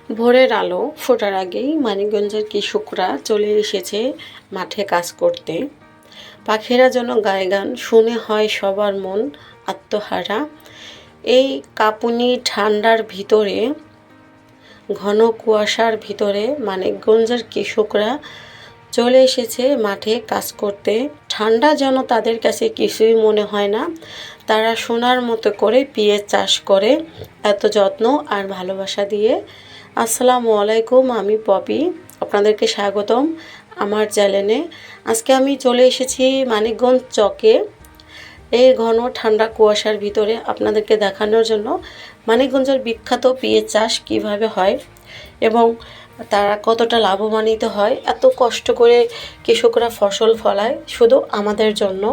ভোরের আলো ফোটার আগেই মানিকগঞ্জের কৃষকরা চলে এসেছে মাঠে কাজ করতে। পাখিরা যেন গায়ে গান শুনে হয় সবার মন আত্মহারা। এই কাঁপুনি ঠান্ডার ভিতরে, ঘন কুয়াশার ভিতরে মানিকগঞ্জের কৃষকরা চলে এসেছে মাঠে কাজ করতে। ঠান্ডা যেন তাদের কাছে কিছুই মনে হয় না। তারা সোনার মতো করে পেঁয়াজ চাষ করে এত যত্ন আর ভালোবাসা দিয়ে। আসসালামু আলাইকুম, আমি পপি, আপনাদেরকে স্বাগতম আমার চ্যানেলে। আজকে আমি চলে এসেছি মানিকগঞ্জ চকে এই ঘন ঠান্ডা কুয়াশার ভিতরে আপনাদেরকে দেখানোর জন্য মানিকগঞ্জের বিখ্যাত পেঁয়াজ চাষ কীভাবে হয় এবং তারা কতটা লাভবান্বিত হয়। এত কষ্ট করে কৃষকরা ফসল ফলায় শুধু আমাদের জন্য।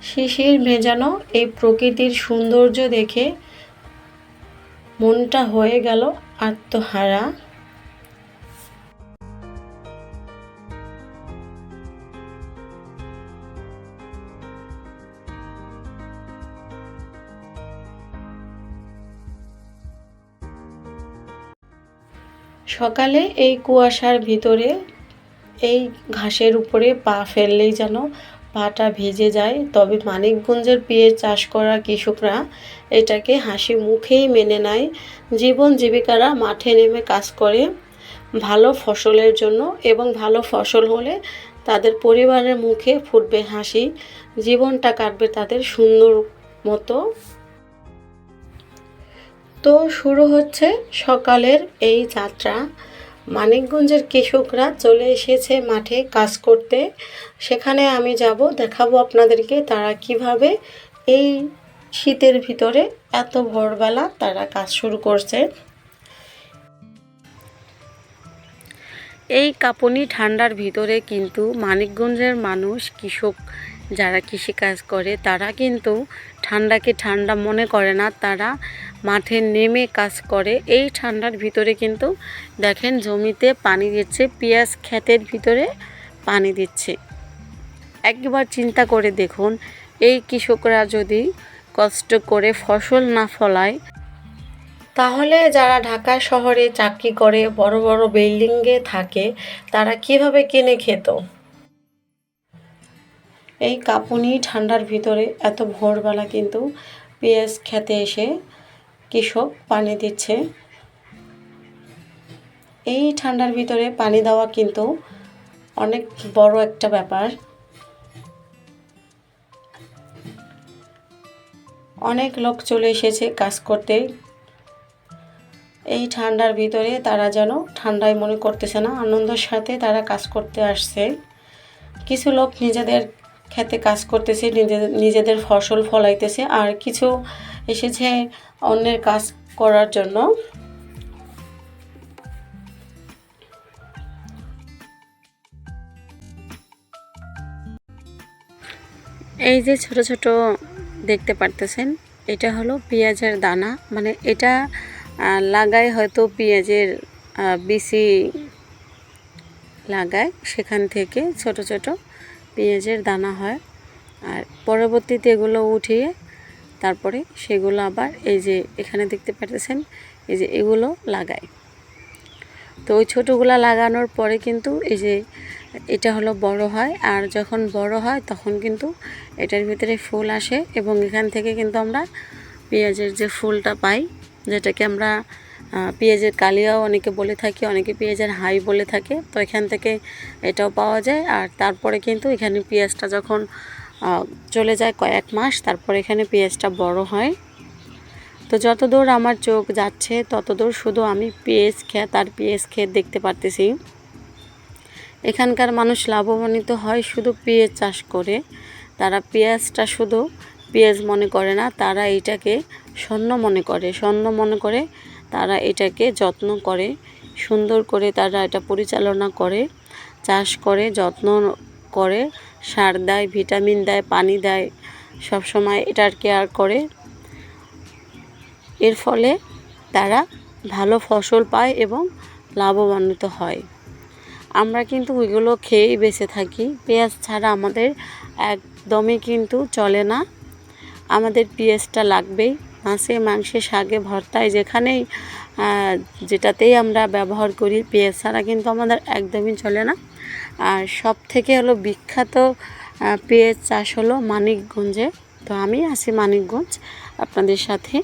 শিশির ভেজানো এই প্রকৃতির সৌন্দর্য দেখে মনটা হয়ে গেল আত্মহারা। সকালে এই কুয়াশার ভিতরে এই ঘাসের উপরে পা ফেললেই যেন পাটা ভিজে যায়। তবে মানিকগঞ্জের পেঁয়াজ চাষ করা কৃষকরা এটাকে হাসি মুখেই মেনে নেয়। জীবন জীবিকারা মাঠে নেমে কাজ করে ভালো ফসলের জন্য, এবং ভালো ফসল হলে তাদের পরিবারের মুখে ফুটবে হাসি, জীবনটা কাটবে তাদের সুন্দর মতো। তো শুরু হচ্ছে সকালের এই যাত্রা। মানিকগঞ্জের কৃষকরা চলে এসেছে মাঠে কাজ করতে। সেখানে আমি যাব, দেখাবো আপনাদেরকে তারা কিভাবে এই শীতের ভিতরে এত ভোরবেলা তারা কাজ শুরু করছে। এই কাঁপুনি ঠান্ডার ভিতরে কিন্তু মানিকগঞ্জের মানুষ, কৃষক যারা কৃষিকাজ করে তারা কিন্তু ঠান্ডাকে ঠান্ডা মনে করে না। তারা মাঠে নেমে কাজ করে এই ঠান্ডার ভিতরে। কিন্তু দেখেন জমিতে পানি দিচ্ছে, পেঁয়াজ ক্ষেতের ভিতরে পানি দিচ্ছে। একবার চিন্তা করে দেখুন, এই কৃষকরা যদি কষ্ট করে ফসল না ফলায় তাহলে যারা ঢাকা শহরে চাকরি করে, বড় বড় বিল্ডিংয়ে থাকে, তারা কিভাবে কিনে খেত। এই কাঁপুনি ঠান্ডার ভিতরে এত ভোরবেলা কিন্তু পেঁয়াজ খেতে এসে কৃষক পানি দিচ্ছে। এই ঠান্ডার ভিতরে পানি দেওয়া কিন্তু অনেক বড় একটা ব্যাপার। অনেক লোক চলে এসেছে কাজ করতে এই ঠান্ডার ভিতরে। তারা যেন ঠান্ডায় মনে করতেছে না, আনন্দের সাথে তারা কাজ করতে আসছে। কিছু লোক নিজেদের খেতে কাজ করতেছে, নিজেদের ফসল ফলাইতেছে, আর কিছু এসেছে অন্যের কাজ করার জন্য। এই যে ছোট ছোট দেখতে পারতেছেন, এটা হলো পেঁয়াজের দানা। মানে এটা লাগায় হয়তো পেঁয়াজের বিচি লাগায়, সেখান থেকে ছোট ছোট পেঁয়াজের দানা হয়। আর পরবর্তীতে এগুলো উঠিয়ে তারপরে সেগুলো আবার এই যে এখানে দেখতে পাচ্ছেন, এই যে এগুলো লাগায়। তো ওই ছোটোগুলা লাগানোর পরে কিন্তু এই যে এটা হলো বড় হয়, আর যখন বড় হয় তখন কিন্তু এটার ভিতরে ফুল আসে, এবং এখান থেকে কিন্তু আমরা পেঁয়াজের যে ফুলটা পাই, যেটাকে আমরা পেঁয়াজের কালিয়াও অনেকে বলে থাকি, অনেকে পেঁয়াজের হাই বলে থাকে। তো এখান থেকে এটাও পাওয়া যায়। আর তারপরে কিন্তু এখানে পেঁয়াজটা যখন চলে যায় কয়েক মাস, তারপরে এখানে পেঁয়াজটা বড় হয়। তো যতদূর আমার চোখ যাচ্ছে ততদূর শুধু আমি পেঁয়াজ ক্ষেত আর পেঁয়াজ ক্ষেত দেখতে পারতেছি। এখানকার মানুষ লাভবান্বিত হয় শুধু পেঁয়াজ চাষ করে। তারা পেঁয়াজটা শুধু পেঁয়াজ মনে করে না, তারা এটাকে স্বর্ণ মনে করে। স্বর্ণ মনে করে তারা এটাকে যত্ন করে, সুন্দর করে তারা এটা পরিচালনা করে, চাষ করে, যত্ন করে, সার দেয়, ভিটামিন দেয়, পানি দেয়, সবসময় এটার কেয়ার করে। এর ফলে তারা ভালো ফসল পায় এবং লাভবান্বিত হয়। আমরা কিন্তু ওইগুলো খেয়েই বেঁচে থাকি। পেঁয়াজ ছাড়া আমাদের একদমই কিন্তু চলে না। আমাদের পেঁয়াজটা লাগবেই, মাছে, মাংসে, শাকে, ভর্তায়, যেখানেই যেটাতেই আমরা ব্যবহার করি, পেঁয়াজ ছাড়া কিন্তু আমাদের একদমই চলে না। আর সব থেকে হলো বিখ্যাত পেঁয়াজ চাষ হলো মানিকগঞ্জে। তো আমি আছি মানিকগঞ্জ, আপনাদের সাথে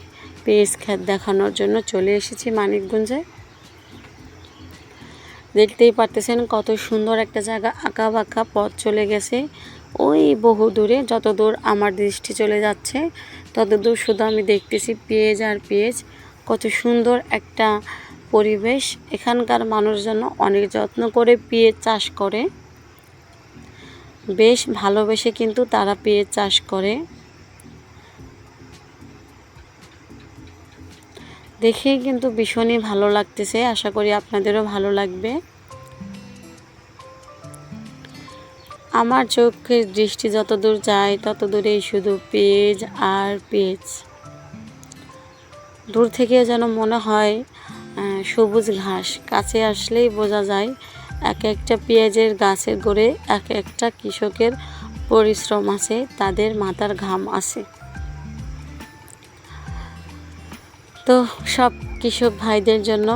পেঁয়াজ ক্ষেত দেখানোর জন্য চলে এসেছি মানিকগঞ্জে। দেখতেই পারতেছেন কত সুন্দর একটা জায়গা, আঁকা বাঁকা পথ চলে গেছে ওই বহু দূরে। যত দূর আমার দৃষ্টি চলে যাচ্ছে তত দূর শুধু আমি দেখতেছি পেঁয়াজ আর পেঁয়াজ। কত সুন্দর একটা পরিবেশ। এখানকার মানুষজন অনেক যত্ন করে পেঁয়াজ চাষ করে, বেশ ভালোবেসে কিন্তু তারা পেঁয়াজ চাষ করে। দেখেই কিন্তু ভীষণই ভালো লাগতেছে, আশা করি আপনাদেরও ভালো লাগবে। আমার চোখের দৃষ্টি যত দূর যায় তত দূরেই শুধু পেঁয়াজ আর পেঁয়াজ। দূর থেকে যেন মনে হয় সবুজ ঘাস, কাছে আসলেই বোঝা যায় এক একটা পেঁয়াজের গাছের গোড়ে এক একটা কৃষকের পরিশ্রম আছে, তাদের মাথার ঘাম আছে। তো সব কৃষক ভাইদের জন্য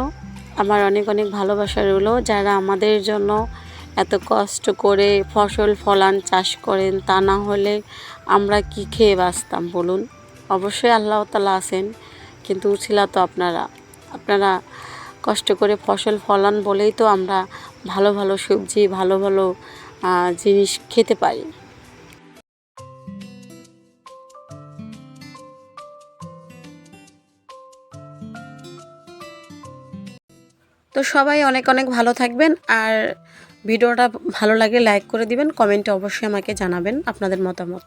আমার অনেক অনেক ভালোবাসা রইল, যারা আমাদের জন্য এত কষ্ট করে ফসল ফলান, চাষ করেন। তা না হলে আমরা কি খেয়ে বাঁচতাম বলুন? অবশ্যই আল্লাহ তাআলা আছেন, কিন্তু উছিলা তো আপনারা কষ্ট করে ফসল ফলান বলেই তো আমরা ভালো ভালো সবজি, ভালো ভালো জিনিস খেতে পারি। তো সবাই অনেক অনেক ভালো থাকবেন। আর ভিডিওটা ভালো লাগলে লাইক করে দিবেন, কমেন্টে অবশ্যই আমাকে জানাবেন আপনাদের মতামত।